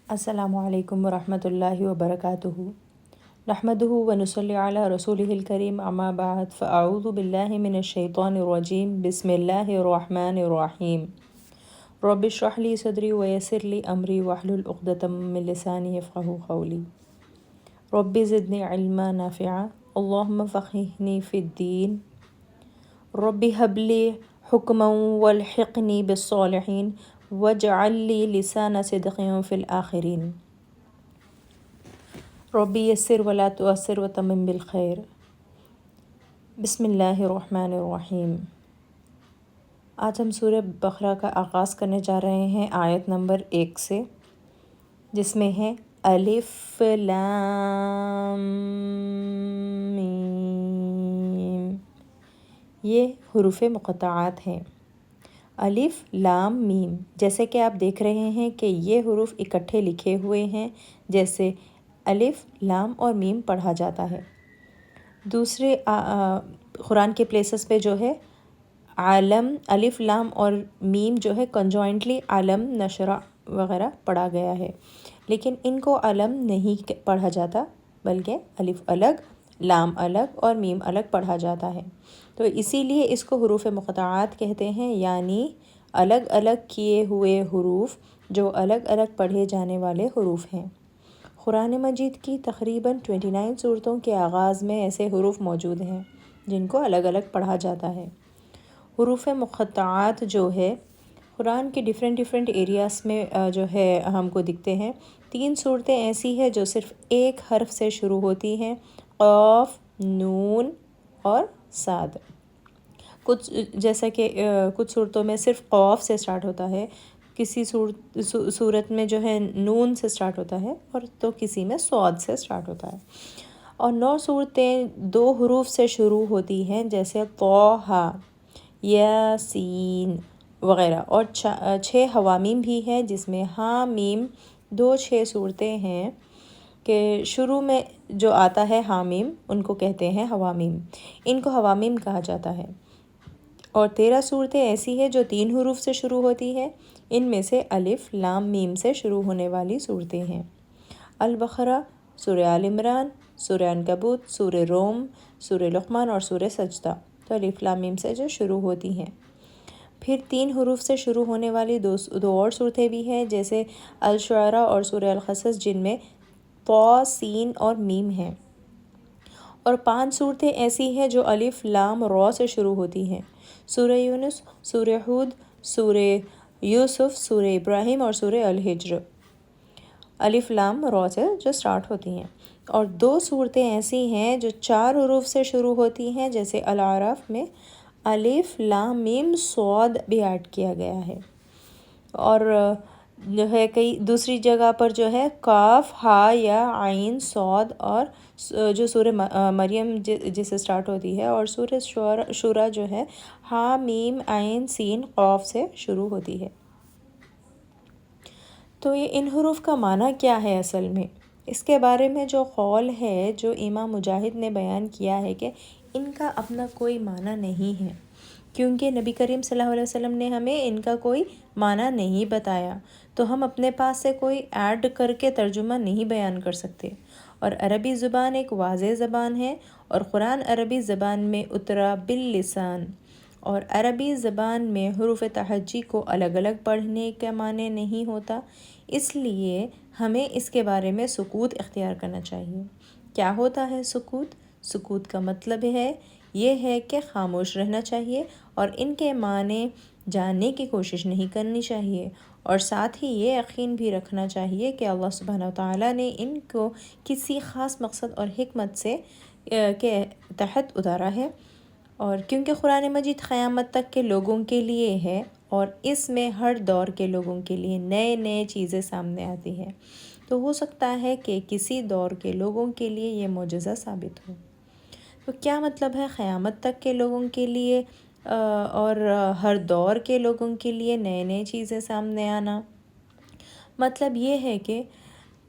السلام علیکم ورحمۃ اللہ وبرکاتہ نحمده ونصلی علی رسوله الکریم اما بعد فاعوذ باللہ من الشیطان الرجیم بسم اللہ الرحمن الرحیم رب اشرح لی صدری ویسر لی امری واحلل عقدۃ من لسانی یفقہوا قولی رب زدنی علما نافعا اللہم فقہنی فی الدین رب هب لی حکما والحقنی بالصالحین واجعل لی لسان صدق فی الآخرین ربی یسر ولا تعسر وتمم بالخیر۔ بسم اللہ الرحمن الرحیم۔ آج ہم سورہ بقرہ کا آغاز کرنے جا رہے ہیں آیت نمبر 1 سے، جس میں ہے الف لام میم۔ یہ حروف مقطعات ہیں، الف لام میم۔ جیسے کہ آپ دیکھ رہے ہیں کہ یہ حروف اکٹھے لکھے ہوئے ہیں، جیسے الف لام اور میم پڑھا جاتا ہے۔ دوسرے قرآن کے پلیسز پہ جو ہے عالم، الف لام اور میم جو ہے کنجوائنٹلی علم نشرہ وغیرہ پڑھا گیا ہے، لیکن ان کو علم نہیں پڑھا جاتا، بلکہ الف الگ، لام الگ اور میم الگ پڑھا جاتا ہے۔ تو اسی لیے اس کو حروف مقطعات کہتے ہیں، یعنی الگ الگ کیے ہوئے حروف جو الگ الگ پڑھے جانے والے حروف ہیں۔ قرآن مجید کی تقریباً 29 سورتوں کے آغاز میں ایسے حروف موجود ہیں جن کو الگ الگ پڑھا جاتا ہے۔ حروف مقطعات جو ہے قرآن کے ڈیفرنٹ ایریاز میں جو ہے ہم کو دکھتے ہیں۔ 3 صورتیں ایسی ہیں جو صرف ایک حرف سے شروع ہوتی ہیں، قاف، نون اور صاد۔ کچھ جیسا کہ کچھ صورتوں میں صرف قاف سے سٹارٹ ہوتا ہے، کسی صورت میں جو ہے نون سے سٹارٹ ہوتا ہے، اور تو کسی میں صاد سے سٹارٹ ہوتا ہے۔ اور 9 صورتیں 2 حروف سے شروع ہوتی ہیں، جیسے طٰہٰ، یاسین وغیرہ، اور 6 حوامیم بھی ہیں جس میں ہاں میم 6 صورتیں ہیں کہ شروع میں جو آتا ہے حامیم، ان کو کہتے ہیں حوامیم، ان کو حوامیم کہا جاتا ہے۔ اور 13 صورتیں ایسی ہیں جو 3 حروف سے شروع ہوتی ہیں، ان میں سے الف لام میم سے شروع ہونے والی صورتیں ہیں: البقرہ، سورہ آل عمران، سورہ عنکبوت، سورہ روم، سورہ لقمان اور سورہ سجدہ۔ تو الف لام میم سے جو شروع ہوتی ہیں۔ پھر 3 حروف سے شروع ہونے والی دو اور صورتیں بھی ہیں، جیسے الشعراء اور سورہ القصص، جن میں طا، سین اور میم ہیں۔ اور 5 صورتیں ایسی ہیں جو الف لام را سے شروع ہوتی ہیں: سورہ یونس، سورہ ہود، سورہ یوسف، سورہ ابراہیم اور سورہ الحجر، الف لام را سے جو سٹارٹ ہوتی ہیں۔ اور 2 صورتیں ایسی ہیں جو 4 حروف سے شروع ہوتی ہیں، جیسے الاعراف میں الف لام میم صاد بھی ایڈ کیا گیا ہے، اور جو ہے کئی دوسری جگہ پر جو ہے کاف، ہا یا عین، صاد، اور جو سورہ مریم جس سے سٹارٹ ہوتی ہے، اور سورہ شورى جو ہے ہا میم عین سین قاف سے شروع ہوتی ہے۔ تو یہ ان حروف کا معنی کیا ہے اصل میں؟ اس کے بارے میں جو قول ہے، جو امام مجاہد نے بیان کیا ہے کہ ان کا اپنا کوئی معنی نہیں ہے، کیونکہ نبی کریم صلی اللہ علیہ وسلم نے ہمیں ان کا کوئی معنی نہیں بتایا، تو ہم اپنے پاس سے کوئی ایڈ کر کے ترجمہ نہیں بیان کر سکتے۔ اور عربی زبان ایک واضح زبان ہے، اور قرآن عربی زبان میں اترا باللسان، اور عربی زبان میں حروف تہجی کو الگ الگ پڑھنے کا معنی نہیں ہوتا، اس لیے ہمیں اس کے بارے میں سکوت اختیار کرنا چاہیے۔ کیا ہوتا ہے سکوت؟ سکوت کا مطلب یہ ہے کہ خاموش رہنا چاہیے، اور ان کے معنی جاننے کی کوشش نہیں کرنی چاہیے، اور ساتھ ہی یہ یقین بھی رکھنا چاہیے کہ اللہ سبحانہ وتعالیٰ نے ان کو کسی خاص مقصد اور حکمت سے کے تحت اتارا ہے، اور کیونکہ قرآن مجید قیامت تک کے لوگوں کے لیے ہے، اور اس میں ہر دور کے لوگوں کے لیے نئے چیزیں سامنے آتی ہیں، تو ہو سکتا ہے کہ کسی دور کے لوگوں کے لیے یہ معجزہ ثابت ہو۔ تو کیا مطلب ہے قیامت تک کے لوگوں کے لیے اور ہر دور کے لوگوں کے لیے نئے چیزیں سامنے آنا؟ مطلب یہ ہے کہ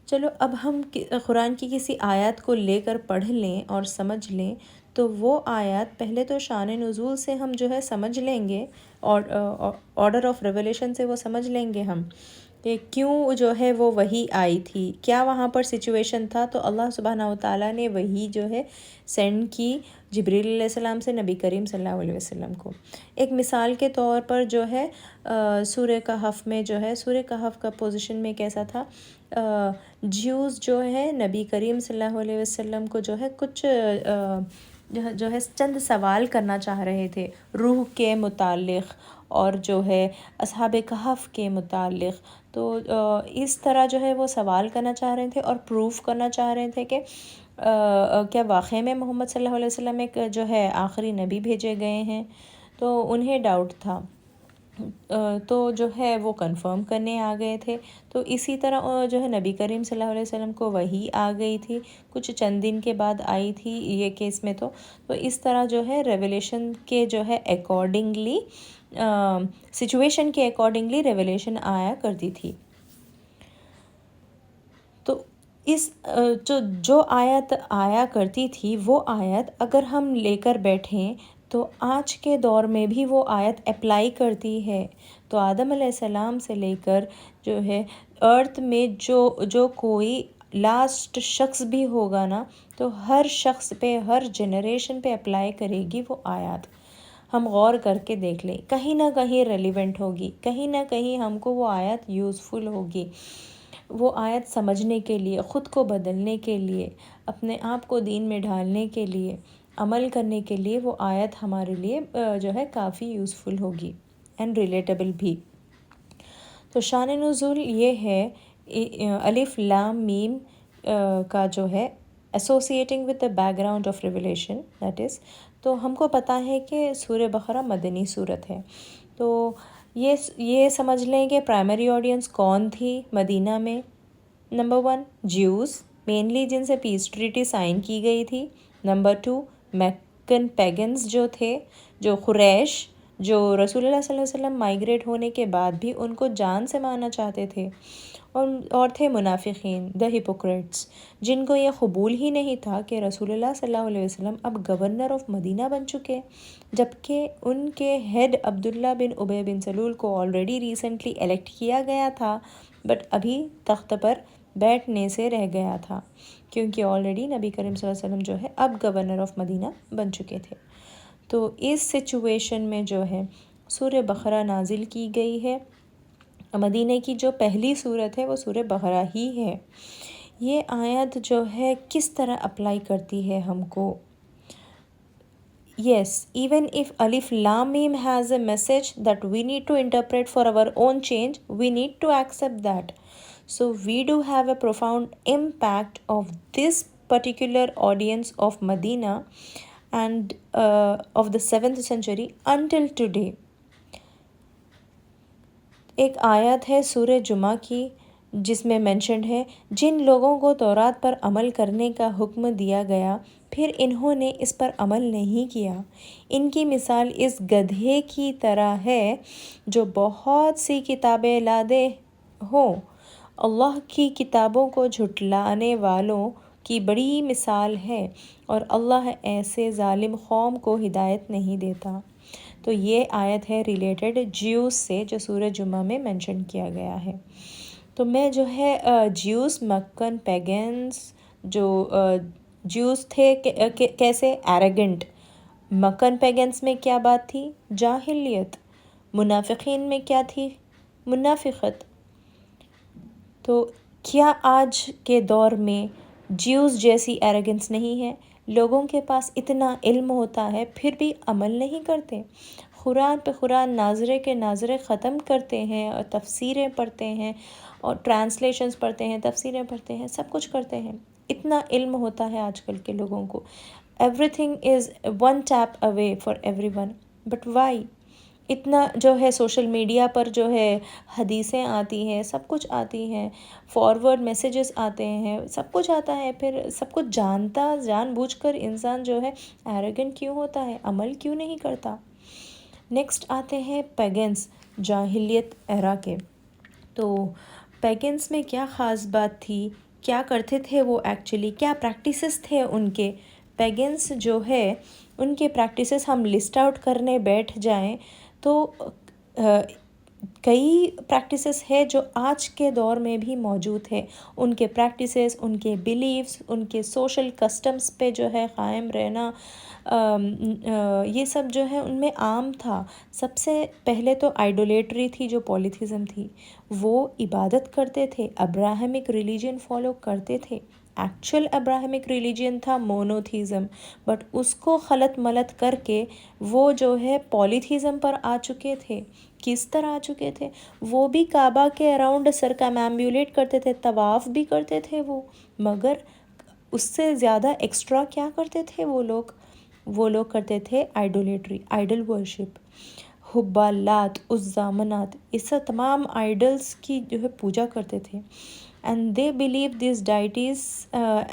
چلو اب ہم قرآن کی کسی آیات کو لے کر پڑھ لیں اور سمجھ لیں، تو وہ آیات پہلے تو شان نزول سے ہم جو ہے سمجھ لیں گے، اور آرڈر آف ریولیشن سے وہ سمجھ لیں گے ہم کہ کیوں جو ہے وہ وحی آئی تھی، کیا وہاں پر سچویشن تھا. تو اللہ سبحانہ وتعالیٰ نے وحی جو ہے سینڈ کی جبریل علیہ السلام سے نبی کریم صلی اللہ علیہ وسلم کو. ایک مثال کے طور پر جو ہے سورہ کہف میں جو ہے، سورہ کہف کا پوزیشن میں کیسا تھا، جیوز جو ہے نبی کریم صلی اللہ علیہ وسلم کو جو ہے کچھ جو ہے چند سوال کرنا چاہ رہے تھے روح کے متعلق اور جو ہے اصحاب کہف کے متعلق. تو اس طرح جو ہے وہ سوال کرنا چاہ رہے تھے اور پروف کرنا چاہ رہے تھے کہ کیا واقعی میں محمد صلی اللہ علیہ وسلم ایک جو ہے آخری نبی بھیجے گئے ہیں. تو انہیں ڈاؤٹ تھا، تو جو ہے وہ کنفرم کرنے آ گئے تھے. تو اسی طرح جو ہے نبی کریم صلی اللہ علیہ وسلم کو وحی آ گئی تھی، کچھ چند دن کے بعد آئی تھی یہ کیس میں. تو اس طرح جو ہے ریویلیشن کے جو ہے اکارڈنگلی سچویشن کے اکارڈنگلی ریویلیشن آیا کرتی تھی. تو اس جو آیت آیا کرتی تھی وہ آیت اگر ہم لے کر بیٹھیں تو آج کے دور میں بھی وہ آیت اپلائی کرتی ہے. تو آدم علیہ السلام سے لے کر جو ہے ارتھ میں جو کوئی لاسٹ شخص بھی ہوگا نا، تو ہر شخص پہ، ہر جنریشن پہ اپلائی کرے گی وہ آیات. ہم غور کر کے دیکھ لیں، کہیں نہ کہیں ریلیونٹ ہوگی، کہیں نہ کہیں ہم کو وہ آیت یوزفل ہوگی. وہ آیت سمجھنے کے لیے، خود کو بدلنے کے لیے، اپنے آپ کو دین میں ڈھالنے کے لیے، عمل کرنے کے لیے وہ آیت ہمارے لیے جو ہے کافی یوزفل ہوگی اینڈ ریلیٹیبل بھی. تو شان نزول یہ ہے الف لام میم کا جو ہے associating with the back ground of revelation that is. تو ہم کو پتہ ہے کہ سورہ بقرہ مدنی صورت ہے. تو یہ سمجھ لیں کہ پرائمری آڈینس کون تھی مدینہ میں. نمبر 1 جیوز مینلی جن سے پیس ٹریٹی سائن کی گئی تھی. نمبر 2 میکن پیگنز جو تھے، جو قریش، جو رسول اللہ صلی اللہ علیہ وسلم مائیگریٹ ہونے کے بعد بھی ان کو جان سے مارنا چاہتے تھے. اور تھے منافقین، دا ہپوکریٹس، جن کو یہ قبول ہی نہیں تھا کہ رسول اللہ صلی اللہ علیہ وسلم اب گورنر آف مدینہ بن چکے، جبکہ ان کے ہیڈ عبداللہ بن ابی بن سلول کو آلریڈی ریسنٹلی الیکٹ کیا گیا تھا، بٹ ابھی تخت پر بیٹھنے سے رہ گیا تھا کیونکہ آلریڈی نبی کریم صلی اللہ علیہ وسلم جو ہے اب گورنر آف مدینہ بن چکے تھے. تو اس سچویشن میں جو ہے سورہ بقرہ نازل کی گئی ہے. مدینہ کی جو پہلی صورت ہے وہ سورہ بقرہ ہی ہے. یہ آیت جو ہے کس طرح اپلائی کرتی ہے ہم کو. Yes, even if Alif Lam Mim has a message that we need to interpret for our own change, we need to accept that. So we do have a profound impact of this particular audience of Medina and of the 7th century until today. ایک آیت ہے سورہ جمعہ کی جس میں mentioned ہے، جن لوگوں کو تورات پر عمل کرنے کا حکم دیا گیا پھر انہوں نے اس پر عمل نہیں کیا، ان کی مثال اس گدھے کی طرح ہے جو بہت سی کتابیں لادے ہوں. اللہ کی کتابوں کو جھٹلانے والوں کی بڑی مثال ہے اور اللہ ایسے ظالم قوم کو ہدایت نہیں دیتا. تو یہ آیت ہے ریلیٹڈ جیوز سے جو سورہ جمعہ میں مینشن کیا گیا ہے. تو میں جو ہے جیوز مکن پیگنز جو جیوز تھے کیسے ایروگنٹ. مکن پیگنز میں کیا بات تھی؟ جاہلیت. منافقین میں کیا تھی؟ منافقت. تو کیا آج کے دور میں جیوز جیسی ایروگنس نہیں ہے؟ لوگوں کے پاس اتنا علم ہوتا ہے پھر بھی عمل نہیں کرتے. قرآن پہ قرآن ناظرے کے ناظرے ختم کرتے ہیں اور تفسیریں پڑھتے ہیں اور ٹرانسلیشنز پڑھتے ہیں، تفسیریں پڑھتے ہیں، سب کچھ کرتے ہیں. اتنا علم ہوتا ہے آج کل کے لوگوں کو. Everything is one tap away for everyone. But why? اتنا جو ہے سوشل میڈیا پر جو ہے حدیثیں آتی ہیں، سب کچھ آتی ہیں، فارورڈ میسیجز آتے ہیں، سب کچھ آتا ہے، پھر سب کچھ جان بوجھ کر انسان جو ہے ایروگنٹ کیوں ہوتا ہے؟ عمل کیوں نہیں کرتا؟ نیکسٹ آتے ہیں پیگنس، جاہلیت ایرا کے. تو پیگنس میں کیا خاص بات تھی؟ کیا کرتے تھے وہ ایکچولی؟ کیا پریکٹیسز تھے ان کے؟ پیگنس جو ہے ان کے پریکٹیسز ہم لسٹ آؤٹ کرنے بیٹھ جائیں تو کئی پریکٹسز ہے جو آج کے دور میں بھی موجود ہے. ان کے پریکٹسز، ان کے بیلیفز، ان کے سوشل کسٹمز پہ جو ہے قائم رہنا، یہ سب جو ہے ان میں عام تھا. سب سے پہلے تو آئیڈولیٹری تھی جو پولیتھیزم تھی. وہ عبادت کرتے تھے، ابراہمک ریلیجن فالو کرتے تھے. ایکچوئل ابراہمک ریلیجن تھا مونوتھیزم، بٹ اس کو خلط ملط کر کے وہ جو ہے پولیتھیزم پر آ چکے تھے. کس طرح آ چکے تھے؟ وہ بھی کعبہ کے اراؤنڈ سرکمامبولیٹ کرتے تھے، طواف بھی کرتے تھے وہ، مگر اس سے زیادہ ایکسٹرا کیا کرتے تھے وہ لوگ کرتے تھے آئیڈولیٹری، آئیڈل ورشپ. حبال، لات، عزیٰ، منات، اس تمام آئیڈلس کی جو ہے پوجا کرتے تھے. and they believe these deities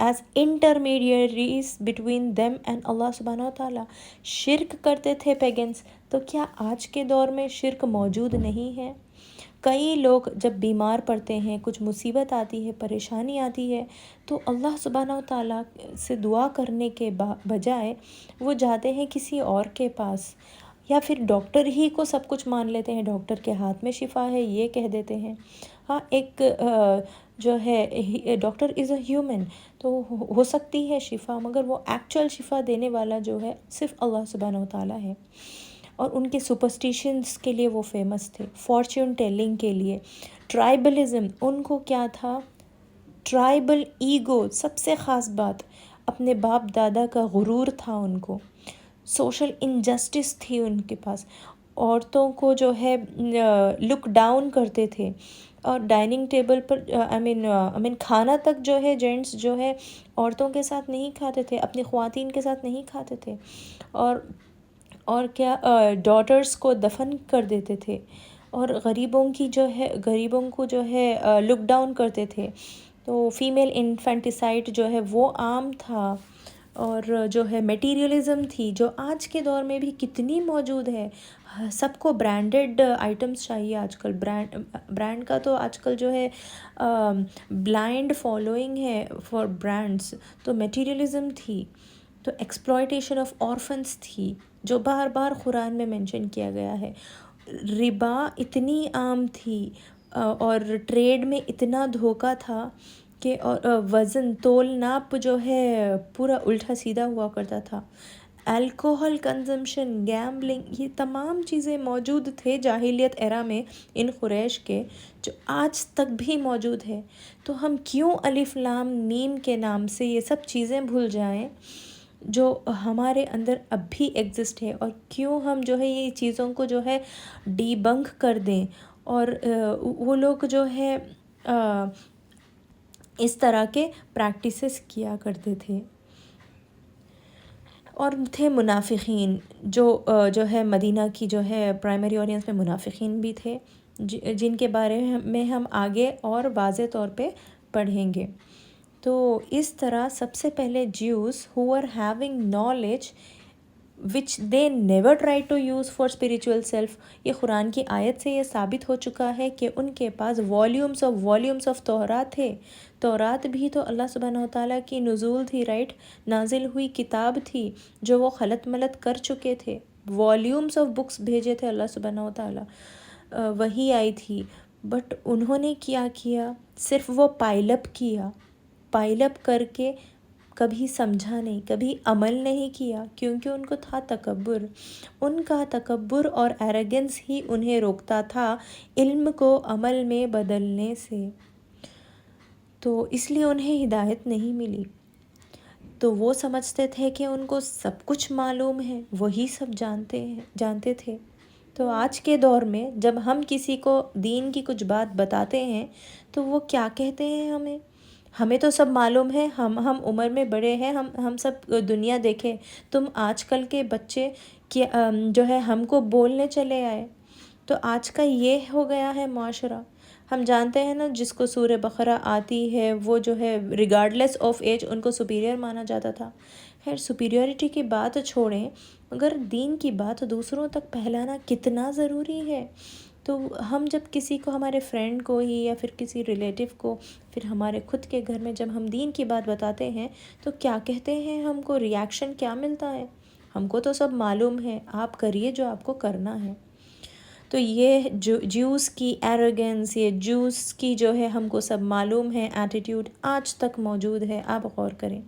as intermediaries between them and Allah subhanahu wa ta'ala. شرک کرتے تھے پیگنس. تو کیا آج کے دور میں شرک موجود نہیں ہے؟ کئی لوگ جب بیمار پڑتے ہیں، کچھ مصیبت آتی ہے، پریشانی آتی ہے، تو اللہ سبحانہ و تعالیٰ سے دعا کرنے کے بجائے وہ جاتے ہیں کسی اور کے پاس، یا پھر ڈاکٹر ہی کو سب کچھ مان لیتے ہیں، ڈاکٹر کے ہاتھ میں شفا ہے یہ کہہ دیتے ہیں. ہاں، ایک جو ہے ڈاکٹر از اے ہیومن، تو ہو سکتی ہے شفا، مگر وہ ایکچوئل شفا دینے والا جو ہے صرف اللہ سبحانہ و تعالیٰ ہے. اور ان کے سپرسٹیشنز کے لیے وہ فیمس تھے، فارچون ٹیلنگ کے لیے. ٹرائبلزم ان کو کیا تھا؟ ٹرائبل ایگو، سب سے خاص بات، اپنے باپ دادا کا غرور تھا ان کو. سوشل انجسٹس تھی ان کے پاس. عورتوں کو جو ہے لک ڈاؤن کرتے تھے، اور ڈائننگ ٹیبل پر آئی مین کھانا تک جو ہے جینٹس جو ہے عورتوں کے ساتھ نہیں کھاتے تھے، اپنی خواتین کے ساتھ نہیں کھاتے تھے. اور کیا ڈاٹرز کو دفن کر دیتے تھے، اور غریبوں کو جو ہے لک ڈاؤن کرتے تھے. تو فیمیل انفینٹیسائڈ جو ہے وہ عام تھا. اور جو ہے میٹیریلزم تھی جو آج کے دور میں بھی کتنی موجود ہے. سب کو برانڈڈ آئٹمس چاہیے آج کل. برانڈ کا تو آج کل جو ہے بلائنڈ فالوئنگ ہے فار برانڈس. تو میٹیریلزم تھی، تو ایکسپلائٹیشن آف آرفنس تھی جو بار بار قرآن میں مینشن کیا گیا ہے. ربا اتنی عام تھی، اور ٹریڈ میں اتنا دھوکہ تھا کہ وزن تول ناپ جو ہے پورا الٹا سیدھا ہوا کرتا تھا. الکوہل کنزمپشن، گیمبلنگ، یہ تمام چیزیں موجود تھے جاہلیت ایرا میں ان قریش کے، جو آج تک بھی موجود ہے. تو ہم کیوں الف لام میم کے نام سے یہ سب چیزیں بھول جائیں جو ہمارے اندر اب بھی ایگزسٹ ہے، اور کیوں ہم جو ہے یہ چیزوں کو جو ہے ڈی بنک کر دیں. اور وہ لوگ جو ہے اس طرح کے پریکٹسز کیا کرتے تھے. اور تھے منافقین جو ہے مدینہ کی جو ہے پرائمری آڈینس میں منافقین بھی تھے، جن کے بارے میں ہم آگے اور واضح طور پہ پڑھیں گے. تو اس طرح سب سے پہلے Jews who were having knowledge which they never tried to use for spiritual self. یہ قرآن کی آیت سے یہ ثابت ہو چکا ہے کہ ان کے پاس والیومز آف تورات تھے. تورات بھی تو اللہ سبحانہ و تعالیٰ کی نزول تھی، رائٹ، نازل ہوئی کتاب تھی جو وہ خلط ملط کر چکے تھے. والیومز آف بکس بھیجے تھے اللہ سبحانہ و تعالیٰ، وہی آئی تھی. بٹ انہوں نے کیا کیا؟ صرف وہ پائل اپ کر کے کبھی سمجھا نہیں، کبھی عمل نہیں کیا، کیونکہ ان کو تھا تکبر. ان کا تکبر اور ایروگنس ہی انہیں روکتا تھا علم کو عمل میں بدلنے سے. تو اس لیے انہیں ہدایت نہیں ملی. تو وہ سمجھتے تھے کہ ان کو سب کچھ معلوم ہے، وہی سب جانتے تھے. تو آج کے دور میں جب ہم کسی کو دین کی کچھ بات بتاتے ہیں تو وہ کیا کہتے ہیں؟ ہمیں تو سب معلوم ہے، ہم عمر میں بڑے ہیں، ہم سب دنیا دیکھے. تم آج کل کے بچے جو ہے ہم کو بولنے چلے آئے. تو آج کا یہ ہو گیا ہے معاشرہ. ہم جانتے ہیں نا، جس کو سورہ بقرہ آتی ہے وہ جو ہے ریگارڈلیس آف ایج ان کو سپیریئر مانا جاتا تھا. خیر، سپیریورٹی کی بات چھوڑیں، مگر دین کی بات دوسروں تک پھیلانا کتنا ضروری ہے. تو ہم جب کسی کو، ہمارے فرینڈ کو ہی یا پھر کسی ریلیٹیو کو، پھر ہمارے خود کے گھر میں جب ہم دین کی بات بتاتے ہیں تو کیا کہتے ہیں؟ ہم کو ریاکشن کیا ملتا ہے؟ ہم کو تو سب معلوم ہے، آپ کریے جو آپ کو کرنا ہے. تو تو یہ جو جوس کی ایروگنس، یہ جوس کی جو ہے ہم کو سب معلوم ہے ایٹیٹیوڈ آج تک موجود ہے. آپ غور کریں.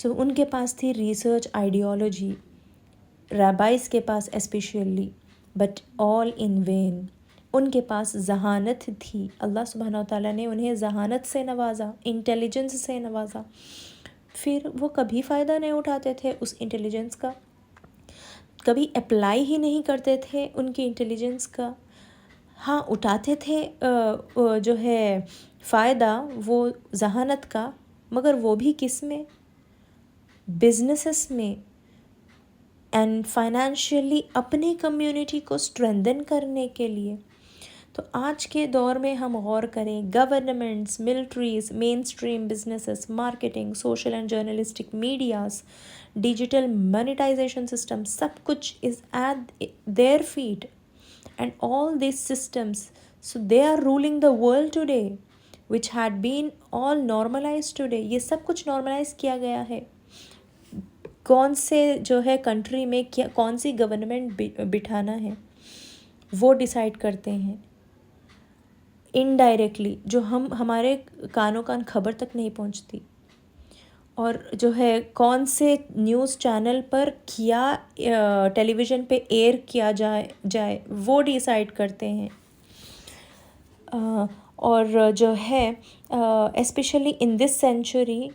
ان کے پاس تھی ریسرچ آئیڈیالوجی، رابائز کے پاس especially, but all in vain. ان کے پاس ذہانت تھی، اللہ سبحانہ وتعالیٰ نے انہیں ذہانت سے نوازا، انٹیلیجنس سے نوازا. پھر وہ کبھی فائدہ نہیں اٹھاتے تھے اس انٹیلیجنس کا، کبھی اپلائی ہی نہیں کرتے تھے ان کی انٹیلیجنس کا. ہاں اٹھاتے تھے جو ہے فائدہ وہ ذہانت کا، مگر وہ بھی کس میں؟ بزنسز میں اینڈ فائنینشلی اپنی کمیونٹی کو اسٹرینتھن کرنے کے لیے. تو آج کے دور میں ہم غور کریں، governments, militaries, mainstream businesses, marketing, social and journalistic medias, digital monetisation system, سب کچھ is at their feet and all these systems. So they are ruling the world today which had been all normalise today. یہ سب کچھ normalise کیا گیا ہے. کون سے جو ہے کنٹری میں کیا کون سی گورنمنٹ بٹھانا ہے وہ ڈیسائیڈ کرتے ہیں انڈائریکٹلی، جو ہمارے کانوں کان خبر تک نہیں پہنچتی. اور جو ہے کون سے نیوز چینل پر کیا ٹیلی ویژن پہ ایئر کیا جائے وہ ڈیسائیڈ کرتے ہیں. اور جو ہے especially in this century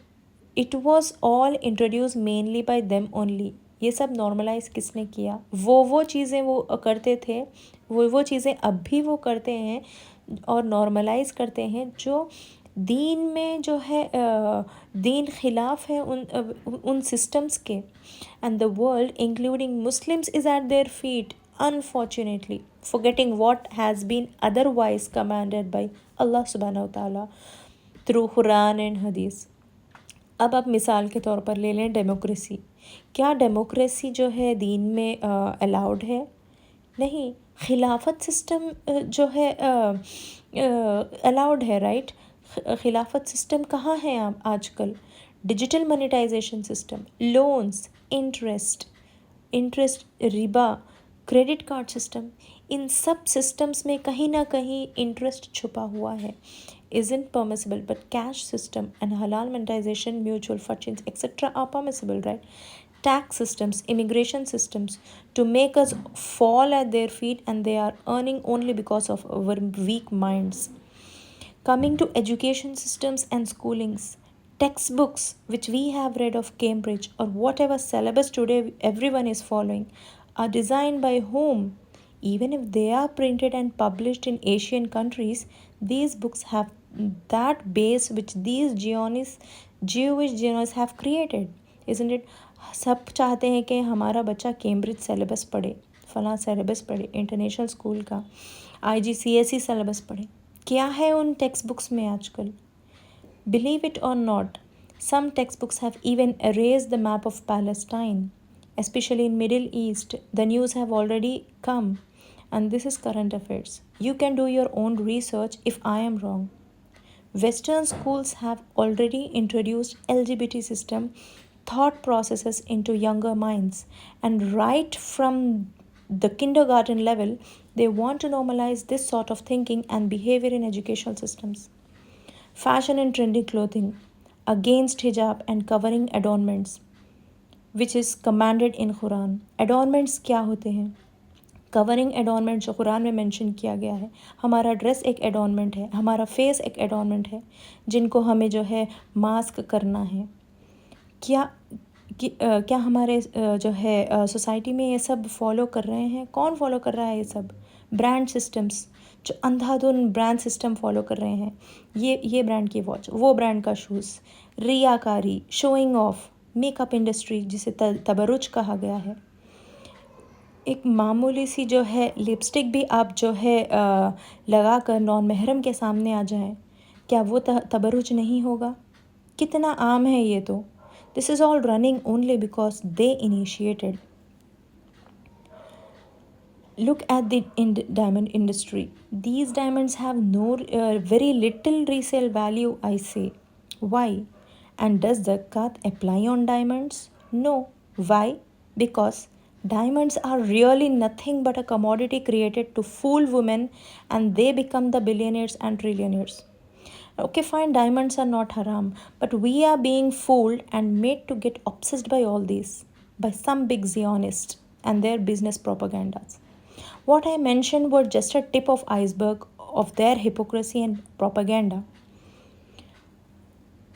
it was all introduced mainly by them only. یہ سب نارملائز کس نے کیا؟ وہ چیزیں وہ کرتے تھے، وہ چیزیں اب بھی وہ کرتے ہیں اور نارملائز کرتے ہیں جو دین میں جو ہے دین خلاف ہے ان سسٹمز کے. And the world including Muslims is at their feet unfortunately forgetting what has been otherwise commanded by Allah subhanahu wa ta'ala through Quran and Hadith. اب آپ مثال کے طور پر لے لیں ڈیموکریسی. کیا ڈیموکریسی جو ہے دین میں الاؤڈ ہے؟ نہیں. خلافت سسٹم جو ہے الاؤڈ ہے، رائٹ. خلافت سسٹم کہاں ہے آج کل؟ Digital monetisation system, loans, interest, ربا، کریڈٹ کارڈ سسٹم، ان سب سسٹمز میں کہیں نہ کہیں انٹرسٹ چھپا ہوا ہے. isn't permissible, but cash system and halal monetization, mutual funds, etc. are permissible, right? Tax systems, immigration systems to make us fall at their feet, and they are earning only because of our weak minds. Coming to education systems and schoolings, textbooks which we have read of Cambridge or whatever syllabus today everyone is following are designed by whom? Even if they are printed and published in Asian countries, these books have that base which these Jewish Zionists have created, isn't it? سب چاہتے ہیں کہ ہمارا بچہ Cambridge syllabus پڑھے، فلاں syllabus پڑھے، international school کا IGCSE syllabus پڑھے. کیا ہے ان ٹیکسٹ بکس میں آج کل؟ Believe it or not, some textbooks have even erased the map of Palestine, especially in Middle East. The news have already come, and this is current affairs. You can do your own research if I am wrong. Western schools have already introduced LGBT system thought processes into younger minds, and right from the kindergarten level, they want to normalize this sort of thinking and behavior in educational systems. Fashion and trendy clothing, against hijab and covering adornments, which is commanded in Quran. Adornments کیا ہوتے ہیں؟ Covering ایڈورنمنٹ جو قرآن میں mention کیا گیا ہے. ہمارا dress ایک ایڈورنمنٹ ہے، ہمارا فیس ایک ایڈورنمنٹ ہے جن کو ہمیں جو ہے ماسک کرنا ہے. کیا ہمارے جو ہے سوسائٹی میں یہ سب فالو کر رہے ہیں؟ کون فالو کر رہا ہے یہ سب؟ برانڈ سسٹمز جو اندھا دھن برانڈ سسٹم فالو کر رہے ہیں. یہ برانڈ کی واچ، وہ برانڈ کا شوز، ریاکاری، showing off, makeup industry جسے تبرج کہا گیا ہے. ایک معمولی سی جو ہے لپسٹک بھی آپ جو ہے لگا کر نان محرم کے سامنے آ جائیں، کیا وہ تبرج نہیں ہوگا؟ کتنا عام ہے یہ تو. This is all running only because they initiated. Look at the diamond industry. These diamonds have very little resale value, I say. Why? And does zakat apply on diamonds? No. Why? Because Diamonds are really nothing but a commodity created to fool women, and they become the billionaires and trillionaires. Okay, fine, diamonds are not haram, but we are being fooled and made to get obsessed by all these, by some big Zionists and their business propagandas. What I mentioned were just a tip of iceberg of their hypocrisy and propaganda.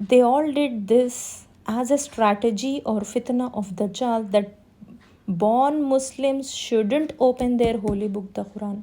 they all did this as a strategy or fitna of Dajjal that born Muslims shouldn't open their holy book, the Quran.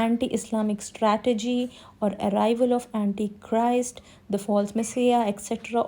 anti Islamic strategy or arrival of antichrist, the false messiah, etc.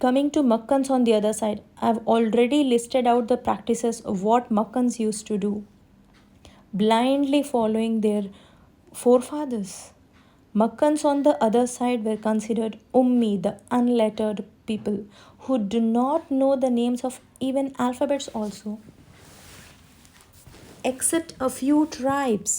Coming to Makkans on the other side, I've already listed out the practices of what Makkans used to do, blindly following their forefathers. Makkans on the other side were considered Ummi, the unlettered people who do not know the names of even alphabets also, except a few tribes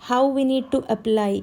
How we need to apply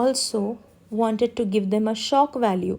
also wanted to give them a shock value.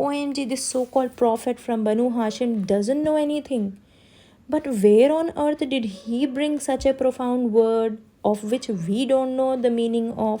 OMG, this so-called prophet from Banu Hashim doesn't know anything. But where on earth did he bring such a profound word of which we don't know the meaning of?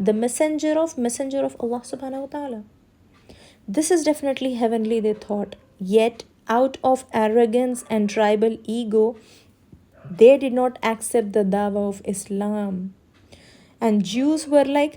the messenger of Allah subhanahu wa ta'ala. This is definitely heavenly, they thought. Yet, out of arrogance and tribal ego, they did not accept the dawah of Islam. And Jews were like,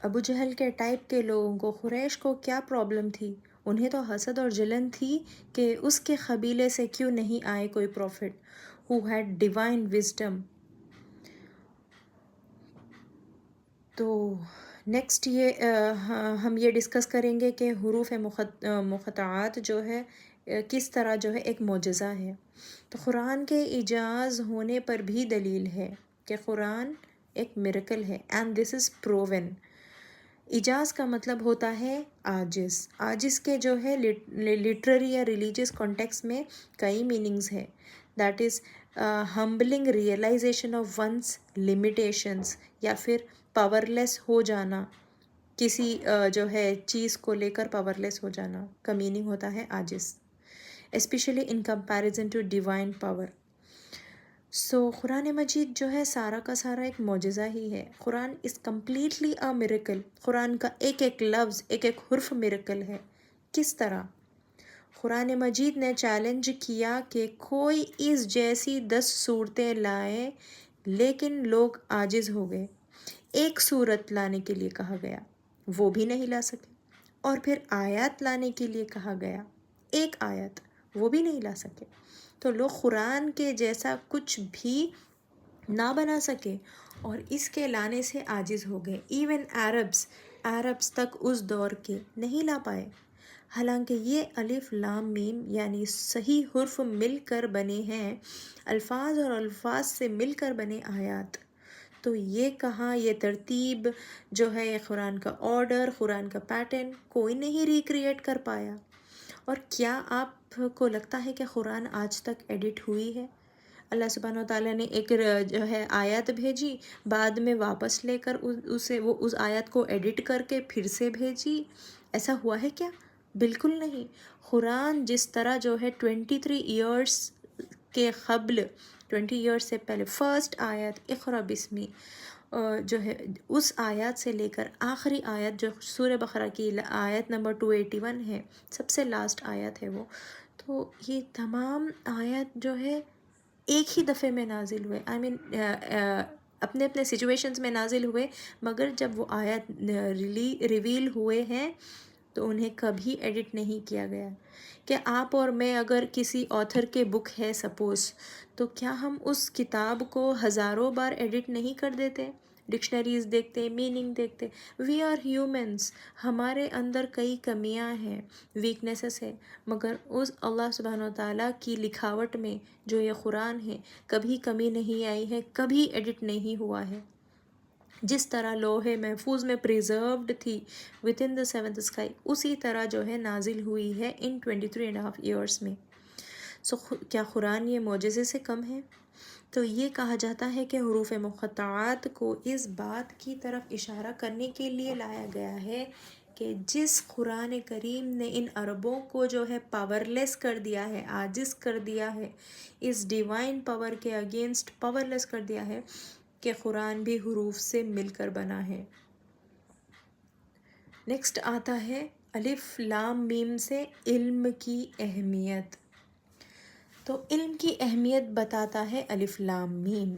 ابو جہل کے type کے لوگوں کو، قریش کو کیا problem تھی؟ انہیں تو حسد اور جلن تھی کہ اس کے قبیلے سے کیوں نہیں آئے کوئی prophet who had divine wisdom. تو نیکسٹ ہم یہ ڈسکس کریں گے کہ حروف مقطعات جو ہے کس طرح جو ہے ایک معجزہ ہے. تو قرآن کے اعجاز ہونے پر بھی دلیل ہے کہ قرآن ایک میریکل ہے اینڈ دس از پروون. اعجاز کا مطلب ہوتا ہے عاجز. عاجز کے جو ہے لٹرری یا ریلیجیس کانٹیکس میں کئی میننگز ہے. That is humbling realisation of one's limitations, یا پھر پاورلیس ہو جانا، کسی جو ہے چیز کو لے کر پاورلیس ہو جانا کا میننگ ہوتا ہے عاجز، especially in comparison to divine power. So قرآن مجید جو ہے سارا کا سارا ایک معجزہ ہی ہے. قرآن از کمپلیٹلی اے میریکل. قرآن کا ایک ایک لفظ، ایک ایک حرف میریکل ہے. کس طرح؟ قرآن مجید نے چیلنج کیا کہ کوئی اس جیسی 10 صورتیں لائے، لیکن لوگ عاجز ہو گئے. ایک صورت لانے کے لیے کہا گیا، وہ بھی نہیں لا سکے. اور پھر آیات لانے کے لیے کہا گیا، ایک آیت، وہ بھی نہیں لا سکے. تو لوگ قرآن کے جیسا کچھ بھی نہ بنا سکے اور اس کے لانے سے عاجز ہو گئے. ایون عربس تک اس دور کے نہیں لا پائے. حالانکہ یہ الف لام میم یعنی صحیح حرف مل کر بنے ہیں، الفاظ اور الفاظ سے مل کر بنے آیات. تو یہ کہاں، یہ ترتیب جو ہے، یہ قرآن کا آرڈر، قرآن کا پیٹرن کوئی نہیں ریکریٹ کر پایا. اور کیا آپ کو لگتا ہے کہ قرآن آج تک ایڈٹ ہوئی ہے؟ اللہ سبحانہ و تعالیٰ نے ایک جو ہے آیت بھیجی، بعد میں واپس لے کر اس آیت کو ایڈٹ کر کے پھر سے بھیجی، ایسا ہوا ہے کیا؟ بالکل نہیں. قرآن جس طرح جو ہے 23 ایئرس کے قبل، 20 ایئرس سے پہلے فرسٹ آیت اقرا بسمی جو ہے، اس آیت سے لے کر آخری آیت جو سورہ بقرہ کی آیت نمبر 281 ہے، سب سے لاسٹ آیت ہے وہ. تو یہ تمام آیت جو ہے ایک ہی دفعے میں نازل ہوئے. اپنے اپنے سچویشنز میں نازل ہوئے، مگر جب وہ آیت ریویل ہوئے ہیں تو انہیں کبھی ایڈٹ نہیں کیا گیا. کہ آپ اور میں اگر کسی آتھر کے بک ہے سپوز، تو کیا ہم اس کتاب کو ہزاروں بار ایڈٹ نہیں کر دیتے؟ ڈکشنریز دیکھتے، میننگ دیکھتے. وی آر ہیومنس، ہمارے اندر کئی کمیاں ہیں، ویکنیسز ہے، مگر اس اللہ سبحانہ و تعالیٰ کی لکھاوٹ میں جو یہ قرآن ہے کبھی کمی نہیں آئی ہے، کبھی ایڈٹ نہیں ہوا ہے. جس طرح لوح محفوظ میں پریزروڈ تھی with in the seventh sky, اسی طرح جو ہے نازل ہوئی ہے ان 23.5 ایئرس میں. سو کیا قرآن یہ معجزے سے کم ہے؟ تو یہ کہا جاتا ہے کہ حروف مقطعات کو اس بات کی طرف اشارہ کرنے کے لیے لایا گیا ہے کہ جس قرآن کریم نے ان عربوں کو جو ہے پاورلیس کر دیا ہے، عاجز کر دیا ہے، اس ڈیوائن پاور کے اگینسٹ پاورلیس کر دیا ہے، کہ قرآن بھی حروف سے مل کر بنا ہے. نیکسٹ آتا ہے الف لام میم سے علم کی اہمیت. تو علم کی اہمیت بتاتا ہے الف لام میم.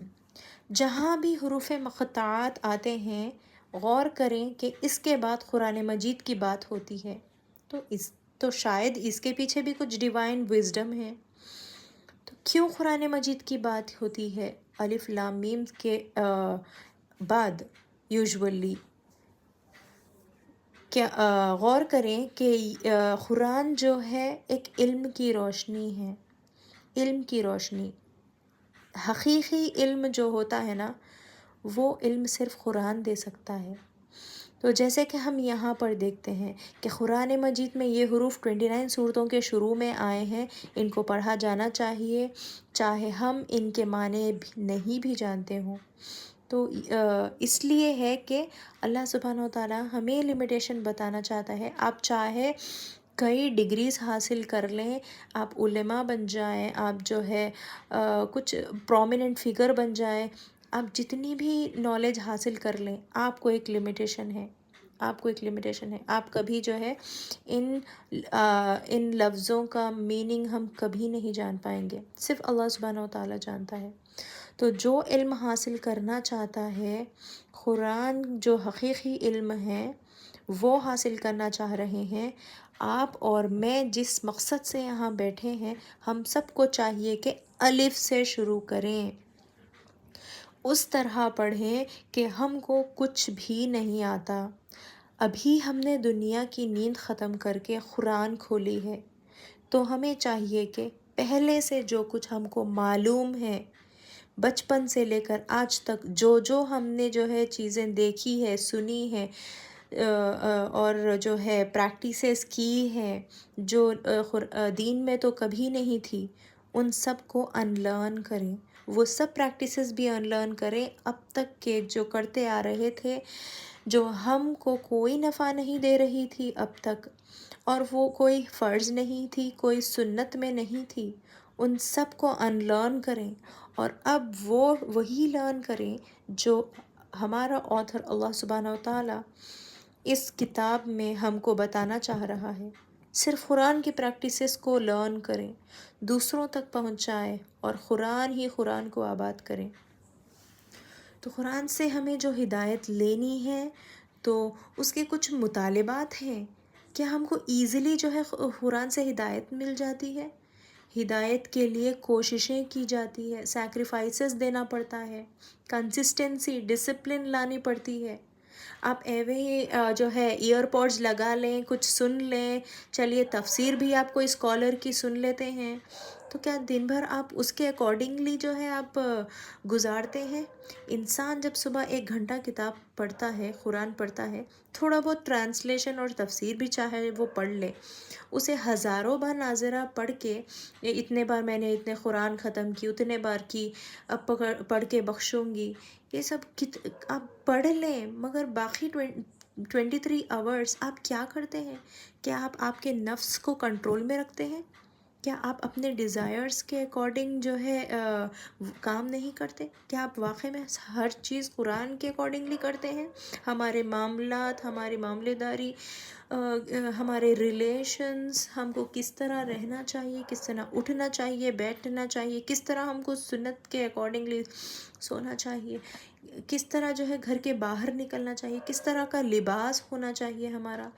جہاں بھی حروف مقطعات آتے ہیں، غور کریں کہ اس کے بعد قرآن مجید کی بات ہوتی ہے. تو شاید اس کے پیچھے بھی کچھ ڈیوائن وزڈم ہے. تو کیوں قرآن مجید کی بات ہوتی ہے الف لام میم کے بعد یوزولی؟ کیا غور کریں کہ قرآن جو ہے ایک علم کی روشنی ہے. علم کی روشنی، حقیقی علم جو ہوتا ہے نا، وہ علم صرف قرآن دے سکتا ہے. تو جیسے کہ ہم یہاں پر دیکھتے ہیں کہ قرآن مجید میں یہ حروف 29 صورتوں کے شروع میں آئے ہیں. ان کو پڑھا جانا چاہیے، چاہے ہم ان کے معنی نہیں بھی جانتے ہوں. تو اس لیے ہے کہ اللہ سبحانہ و تعالیٰ ہمیں لمیٹیشن بتانا چاہتا ہے. آپ چاہے کئی ڈگریز حاصل کر لیں، آپ علماء بن جائیں، آپ جو ہے کچھ پرومیننٹ فگر بن جائیں، آپ جتنی بھی نالج حاصل کر لیں، آپ کو ایک لمیٹیشن ہے. آپ کبھی جو ہے ان لفظوں کا میننگ ہم کبھی نہیں جان پائیں گے، صرف اللہ سبحانہ و تعالیٰ جانتا ہے. تو جو علم حاصل کرنا چاہتا ہے، قرآن جو حقیقی علم ہے وہ حاصل کرنا چاہ رہے ہیں، آپ اور میں جس مقصد سے یہاں بیٹھے ہیں، ہم سب کو چاہیے کہ الف سے شروع کریں، اس طرح پڑھیں کہ ہم کو کچھ بھی نہیں آتا۔ ابھی ہم نے دنیا کی نیند ختم کر کے قرآن کھولی ہے، تو ہمیں چاہیے کہ پہلے سے جو کچھ ہم کو معلوم ہے، بچپن سے لے کر آج تک جو ہم نے جو ہے چیزیں دیکھی ہے، سنی ہے، اور جو ہے پریکٹیسز کی ہیں، جو دین میں تو کبھی نہیں تھی، ان سب کو انلرن کریں، وہ سب پریکٹیسز بھی انلرن کریں اب تک کے جو کرتے آ رہے تھے، جو ہم کو کوئی نفع نہیں دے رہی تھی اب تک، اور وہ کوئی فرض نہیں تھی، کوئی سنت میں نہیں تھی، ان سب کو انلرن کریں، اور اب وہی لرن کریں جو ہمارا آتھر اللہ سبحانہ و تعالیٰ اس کتاب میں ہم کو بتانا چاہ رہا ہے۔ صرف قرآن کی پریکٹیسز کو لرن کریں، دوسروں تک پہنچائیں، اور قرآن ہی قرآن کو آباد کریں۔ تو قرآن سے ہمیں جو ہدایت لینی ہے تو اس کے کچھ مطالبات ہیں۔ کیا ہم کو ایزیلی جو ہے قرآن سے ہدایت مل جاتی ہے؟ ہدایت کے لیے کوششیں کی جاتی ہے، سیکریفائسز دینا پڑتا ہے، کنسسٹنسی، ڈسپلن لانی پڑتی ہے۔ آپ ایوے ہی جو ہے ایئر پوڈز لگا لیں، کچھ سن لیں، چلیے تفسیر بھی آپ کوئی اسکالر کی سن لیتے ہیں، تو کیا دن بھر آپ اس کے اکارڈنگلی جو ہے آپ گزارتے ہیں؟ انسان جب صبح 1 گھنٹہ کتاب پڑھتا ہے، قرآن پڑھتا ہے، تھوڑا بہت ٹرانسلیشن اور تفسیر بھی چاہے وہ پڑھ لے، اسے ہزاروں بار ناظرہ پڑھ کے اتنے بار میں نے اتنے قرآن ختم کی، اتنے بار کی، اب پڑھ کے بخشوں گی، یہ سب آپ پڑھ لیں، مگر باقی 23 آورس آپ کیا کرتے ہیں؟ کیا آپ کے نفس کو کنٹرول میں رکھتے ہیں؟ کیا آپ اپنے ڈیزائرز کے اکارڈنگ جو ہے کام نہیں کرتے؟ کیا آپ واقعی میں ہر چیز قرآن کے اکارڈنگلی کرتے ہیں؟ ہمارے معاملات، ہماری معاملے داری، ہمارے ریلیشنز، ہم کو کس طرح رہنا چاہیے، کس طرح اٹھنا چاہیے، بیٹھنا چاہیے، کس طرح ہم کو سنت کے اکارڈنگلی سونا چاہیے، کس طرح جو ہے گھر کے باہر نکلنا چاہیے، کس طرح کا لباس ہونا چاہیے ہمارا،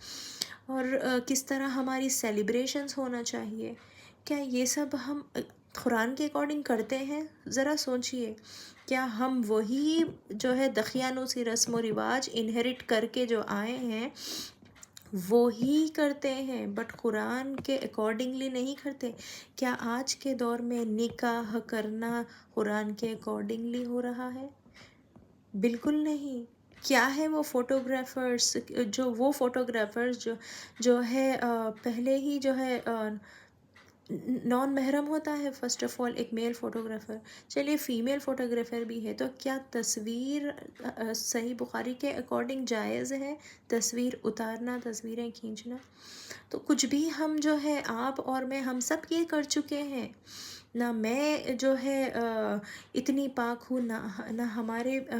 اور کس طرح ہماری سیلیبریشنز ہونا چاہیے، کیا یہ سب ہم قرآن کے اکارڈنگ کرتے ہیں؟ ذرا سوچئے، کیا ہم وہی جو ہے دقیانوسی رسم و رواج انہیرٹ کر کے جو آئے ہیں وہی کرتے ہیں، بٹ قرآن کے اکارڈنگلی نہیں کرتے؟ کیا آج کے دور میں نکاح کرنا قرآن کے اکارڈنگلی ہو رہا ہے؟ بالکل نہیں۔ کیا ہے وہ فوٹوگرافرز، جو ہے پہلے ہی جو ہے نان محرم ہوتا ہے، فرسٹ آف آل ایک میل فوٹوگرافر، چلیے فیمیل فوٹوگرافر بھی ہے، تو کیا تصویر صحیح بخاری کے اکارڈنگ جائز ہے؟ تصویر اتارنا، تصویریں کھینچنا؟ تو کچھ بھی ہم جو ہے آپ اور میں، ہم سب یہ کر چکے ہیں، نہ میں جو ہے اتنی پاک ہوں، نہ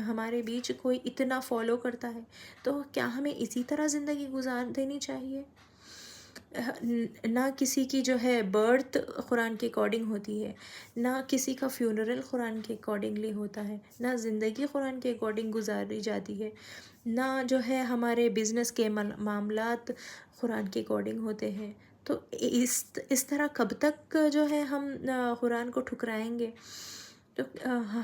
ہمارے بیچ کوئی اتنا فالو کرتا ہے، تو کیا ہمیں اسی طرح زندگی گزار دینی چاہیے؟ نہ کسی کی جو ہے برتھ قرآن کے اکارڈنگ ہوتی ہے، نہ کسی کا فیونرل قرآن کے اکارڈنگلی ہوتا ہے، نہ زندگی قرآن کے اکارڈنگ گزاری جاتی ہے، نہ جو ہے ہمارے بزنس کے معاملات قرآن کے اکارڈنگ ہوتے ہیں، تو اس طرح کب تک جو ہے ہم قرآن کو ٹھکرائیں گے؟ تو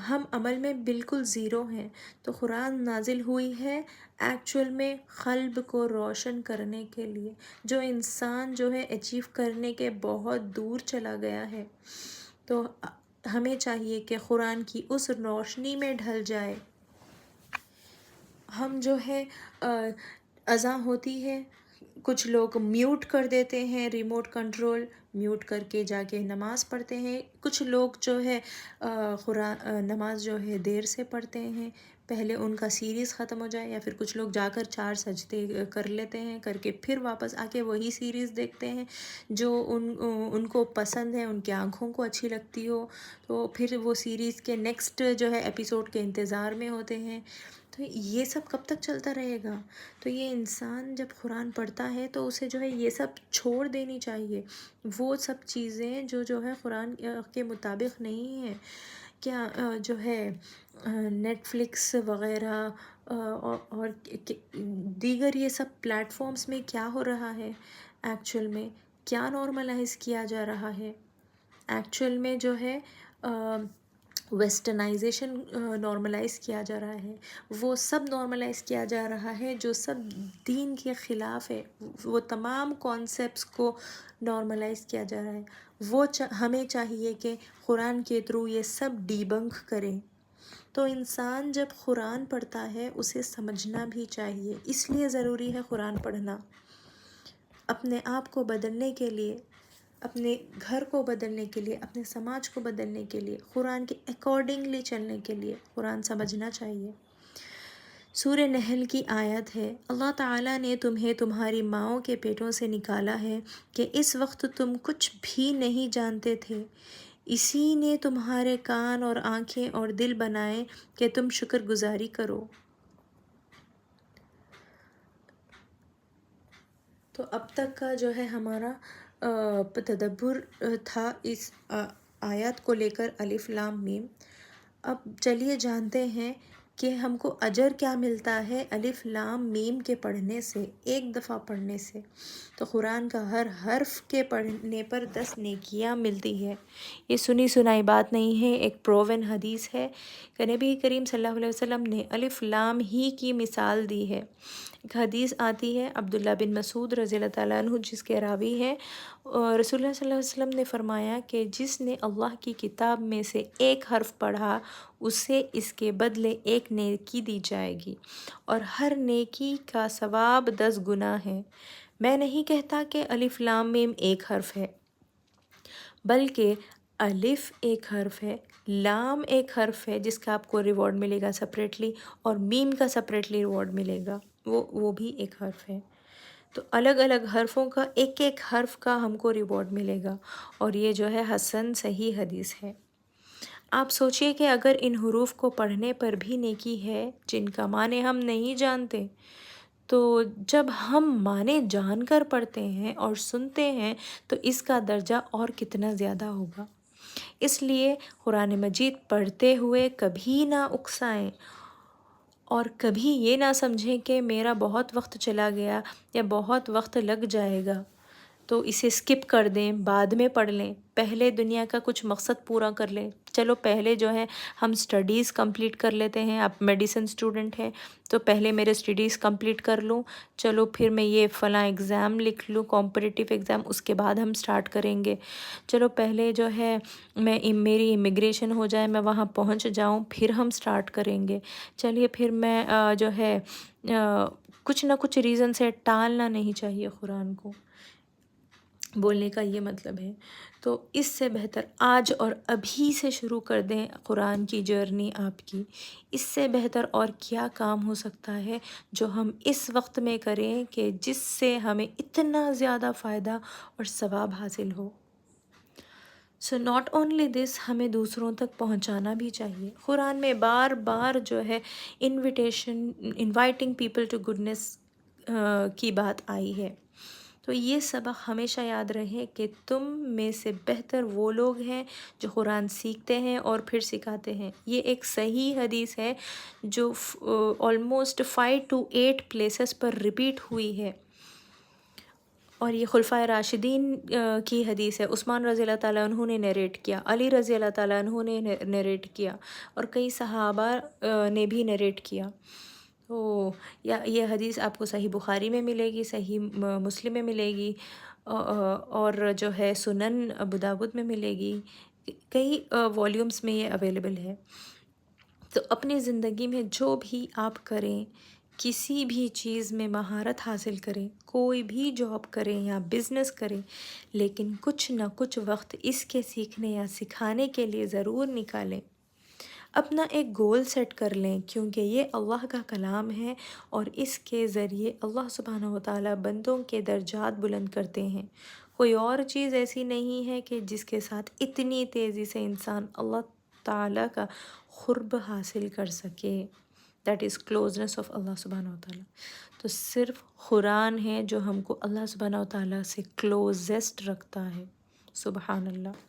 ہم عمل میں بالکل زیرو ہیں۔ تو قرآن نازل ہوئی ہے ایکچول میں قلب کو روشن کرنے کے لیے، جو انسان جو ہے اچیو کرنے کے بہت دور چلا گیا ہے، تو ہمیں چاہیے کہ قرآن کی اس روشنی میں ڈھل جائے۔ ہم جو ہے اذان ہوتی ہے، کچھ لوگ میوٹ کر دیتے ہیں، ریموٹ کنٹرول میوٹ کر کے جا کے نماز پڑھتے ہیں، کچھ لوگ جو ہے نماز جو ہے دیر سے پڑھتے ہیں، پہلے ان کا سیریز ختم ہو جائے، یا پھر کچھ لوگ جا کر 4 سجدے کر لیتے ہیں، کر کے پھر واپس آ کے وہی سیریز دیکھتے ہیں جو ان کو پسند ہے، ان کی آنکھوں کو اچھی لگتی ہو، تو پھر وہ سیریز کے نیکسٹ جو ہے ایپیسوڈ کے انتظار میں ہوتے ہیں۔ تو یہ سب کب تک چلتا رہے گا؟ تو یہ انسان جب قرآن پڑھتا ہے تو اسے جو ہے یہ سب چھوڑ دینی چاہیے، وہ سب چیزیں جو ہے قرآن کے مطابق نہیں ہیں۔ کیا جو ہے نیٹ فلکس وغیرہ اور دیگر یہ سب پلیٹ فارمز میں کیا ہو رہا ہے، ایکچوئل میں کیا نارملائز کیا جا رہا ہے؟ ایکچوئل میں جو ہے ویسٹرنائزیشن نارملائز کیا جا رہا ہے، وہ سب نارملائز کیا جا رہا ہے جو سب دین کے خلاف ہے، وہ تمام کانسیپٹس کو نارملائز کیا جا رہا ہے۔ وہ ہمیں چاہیے کہ قرآن کے تھرو یہ سب ڈیبنک کریں۔ تو انسان جب قرآن پڑھتا ہے اسے سمجھنا بھی چاہیے، اس لیے ضروری ہے قرآن پڑھنا، اپنے آپ کو بدلنے کے لیے، اپنے گھر کو بدلنے کے لیے، اپنے سماج کو بدلنے کے لیے، قرآن کے اکارڈنگلی چلنے کے لیے قرآن سمجھنا چاہیے۔ سورہ نحل کی آیت ہے، اللہ تعالیٰ نے تمہیں تمہاری ماؤں کے پیٹوں سے نکالا ہے کہ اس وقت تم کچھ بھی نہیں جانتے تھے، اسی نے تمہارے کان اور آنکھیں اور دل بنائے کہ تم شکر گزاری کرو۔ تو اب تک کا جو ہے ہمارا تدبر تھا اس آیات کو لے کر، الف لام میم۔ اب چلیے جانتے ہیں کہ ہم کو اجر کیا ملتا ہے الف لام میم کے پڑھنے سے، ایک دفعہ پڑھنے سے۔ تو قرآن کا ہر حرف کے پڑھنے پر 10 نیکیاں ملتی ہے۔ یہ سنی سنائی بات نہیں ہے، ایک پروون حدیث ہے کہ نبی کریم صلی اللہ علیہ وسلم نے الف لام ہی کی مثال دی ہے۔ ایک حدیث آتی ہے عبداللہ بن مسعود رضی اللہ تعالیٰ عنہ جس کے راوی ہیں، رسول اللہ صلی اللہ علیہ وسلم نے فرمایا کہ جس نے اللہ کی کتاب میں سے ایک حرف پڑھا اسے اس کے بدلے ایک نیکی دی جائے گی، اور ہر نیکی کا ثواب 10 گنا ہے۔ میں نہیں کہتا کہ الف لام میم ایک حرف ہے، بلکہ الف ایک حرف ہے، لام ایک حرف ہے جس کا آپ کو ریوارڈ ملے گا سپریٹلی، اور میم کا سپریٹلی ریوارڈ ملے گا، وہ بھی ایک حرف ہے۔ تو الگ الگ حرفوں کا ایک ایک حرف کا ہم کو ریوارڈ ملے گا، اور یہ جو ہے حسن صحیح حدیث ہے۔ آپ سوچئے کہ اگر ان حروف کو پڑھنے پر بھی نیکی ہے جن کا معنی ہم نہیں جانتے، تو جب ہم معنی جان کر پڑھتے ہیں اور سنتے ہیں تو اس کا درجہ اور کتنا زیادہ ہوگا۔ اس لیے قرآن مجید پڑھتے ہوئے کبھی نہ اکسائیں، اور کبھی یہ نہ سمجھیں کہ میرا بہت وقت چلا گیا یا بہت وقت لگ جائے گا تو اسے اسکپ کر دیں، بعد میں پڑھ لیں، پہلے دنیا کا کچھ مقصد پورا کر لیں۔ چلو پہلے جو ہے ہم اسٹڈیز کمپلیٹ کر لیتے ہیں، آپ میڈیسن اسٹوڈنٹ ہیں تو پہلے میرے اسٹڈیز کمپلیٹ کر لوں، چلو پھر میں یہ فلاں ایگزام لکھ لوں، کمپٹیٹیو ایگزام، اس کے بعد ہم سٹارٹ کریں گے۔ چلو پہلے جو ہے میری امیگریشن ہو جائے، میں وہاں پہنچ جاؤں، پھر ہم سٹارٹ کریں گے۔ چلیے پھر میں جو ہے کچھ نہ کچھ ریزن سے ٹالنا نہیں چاہیے قرآن کو، بولنے کا یہ مطلب ہے۔ تو اس سے بہتر آج اور ابھی سے شروع کر دیں قرآن کی جرنی آپ کی۔ اس سے بہتر اور کیا کام ہو سکتا ہے جو ہم اس وقت میں کریں کہ جس سے ہمیں اتنا زیادہ فائدہ اور ثواب حاصل ہو۔ سو ناٹ اونلی دس، ہمیں دوسروں تک پہنچانا بھی چاہیے۔ قرآن میں بار بار جو ہے انوائٹنگ پیپل ٹو گڈنس کی بات آئی ہے۔ تو یہ سبق ہمیشہ یاد رہے کہ تم میں سے بہتر وہ لوگ ہیں جو قرآن سیکھتے ہیں اور پھر سکھاتے ہیں۔ یہ ایک صحیح حدیث ہے جو almost 5 to 8 places per repeat ہوئی ہے، اور یہ خلفائے راشدین کی حدیث ہے۔ عثمان رضی اللہ تعالیٰ عنہ نے نیریٹ کیا، علی رضی اللہ تعالیٰ عنہ نے نیریٹ کیا، اور کئی صحابہ نے بھی نیریٹ کیا۔ تو یہ حدیث آپ کو صحیح بخاری میں ملے گی، صحیح مسلم میں ملے گی، اور جو ہے سنن ابو داود میں ملے گی، کئی والیومز میں یہ اویلیبل ہے۔ تو اپنی زندگی میں جو بھی آپ کریں، کسی بھی چیز میں مہارت حاصل کریں، کوئی بھی جاب کریں یا بزنس کریں، لیکن کچھ نہ کچھ وقت اس کے سیکھنے یا سکھانے کے لیے ضرور نکالیں۔ اپنا ایک گول سیٹ کر لیں، کیونکہ یہ اللہ کا کلام ہے اور اس کے ذریعے اللہ سبحانہ وتعالیٰ بندوں کے درجات بلند کرتے ہیں۔ کوئی اور چیز ایسی نہیں ہے کہ جس کے ساتھ اتنی تیزی سے انسان اللہ تعالیٰ کا قرب حاصل کر سکے، دیٹ از کلوزنس آف اللہ سبحانہ وتعالیٰ۔ تو صرف قرآن ہے جو ہم کو اللہ سبحانہ وتعالیٰ سے کلوزسٹ رکھتا ہے۔ سبحان اللہ۔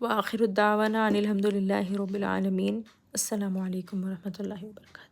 وآخر الدعوانا ان الحمد للہ رب العالمین۔ السلام علیکم ورحمۃ اللہ وبرکاتہ۔